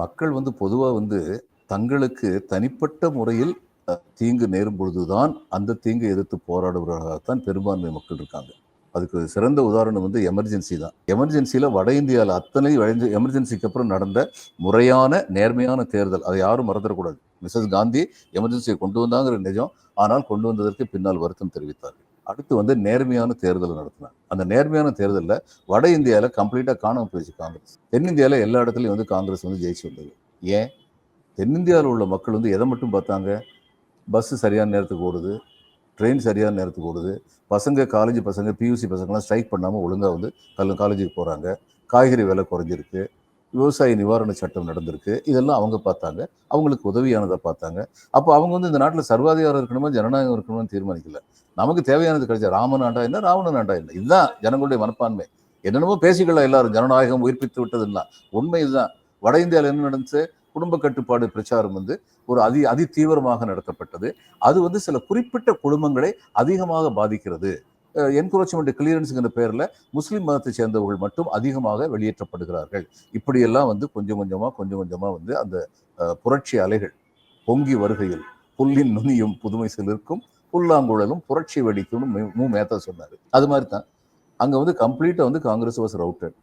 மக்கள் பொதுவா தங்களுக்கு தனிப்பட்ட முறையில் தீங்கு நேரும் பொழுதுதான் அந்த தீங்கை எதிர்த்து போராடுபவர்களாகத்தான் பெரும்பான்மை மக்கள் இருக்காங்க. அதுக்கு சிறந்த உதாரணம் எமர்ஜென்சி தான். எமர்ஜென்சியில் வட இந்தியாவில் அத்தனை எமர்ஜென்சிக்கு அப்புறம் நடந்த முறையான நேர்மையான தேர்தல், அதை யாரும் மறந்துடக்கூடாது. மிஸ்ஸஸ் காந்தி எமர்ஜென்சியை கொண்டு வந்தாங்கிற நிஜம், ஆனால் கொண்டு வந்ததற்கு பின்னால் வருத்தம் தெரிவித்தார்கள். அடுத்து நேர்மையான தேர்தல் நடத்தினாங்க. அந்த நேர்மையான தேர்தலில் வட இந்தியாவில் கம்ப்ளீட்டாக காணாமல் போயிடுச்சு காங்கிரஸ். தென்னிந்தியாவில் எல்லா இடத்துலையும் காங்கிரஸ் ஜெயிச்சு வந்தது. ஏன்? தென்னிந்தியாவில் உள்ள மக்கள் எதை மட்டும் பார்த்தாங்க? பஸ்ஸு சரியான நேரத்துக்கு ஓடுது, ட்ரெயின் சரியான நேரத்துக்கு ஓடுது, காலேஜ் பசங்க பியூசி பசங்கள்லாம் ஸ்ட்ரைக் பண்ணாமல் ஒழுங்காக காலேஜுக்கு போகிறாங்க, காய்கறி விலை குறைஞ்சிருக்கு, விவசாய நிவாரண சட்டம் நடந்திருக்கு, இதெல்லாம் அவங்க பார்த்தாங்க. அவங்களுக்கு உதவியானதை பார்த்தாங்க. அப்போ அவங்க இந்த நாட்டில் சர்வாதிகாரம் இருக்கணுமா ஜனநாயகம் இருக்கணும்னு தீர்மானிக்கல. நமக்கு தேவையானது கிடைச்சா ராமன் ஆண்டா என்ன, ராவணன் ஆண்டா என்ன, இதுதான் ஜனங்களுடைய மனப்பான்மை. என்னென்னமோ பேசிக்கலாம் எல்லாரும், ஜனநாயகம் உயிர்ப்பித்து விட்டதுன்னா உண்மை இதுதான். வட இந்தியாவில் என்ன நடந்துச்சு? குடும்ப கட்டுப்பாடு பிரச்சாரம் ஒரு அதி தீவிரமாக நடத்தப்பட்டது. அது சில குறிப்பிட்ட குடும்பங்களை அதிகமாக பாதிக்கிறது. என்குரோச்மெண்ட் கிளியரன்ஸுங்கிற பேரில் முஸ்லீம் மதத்தை சேர்ந்தவர்கள் மட்டும் அதிகமாக வெளியேற்றப்படுகிறார்கள். இப்படியெல்லாம் கொஞ்சம் கொஞ்சமாக அந்த புரட்சி அலைகள் பொங்கி வருகையில் புல்லின் நுனியும் புதுமை சிலிருக்கும், புல்லாங்குழலும் புரட்சி வெடிக்கும்னு மு மேத்தா சொன்னார். அது மாதிரி தான் அங்கே கம்ப்ளீட்டாக காங்கிரஸ் வாஸ் ரவுட்டட்.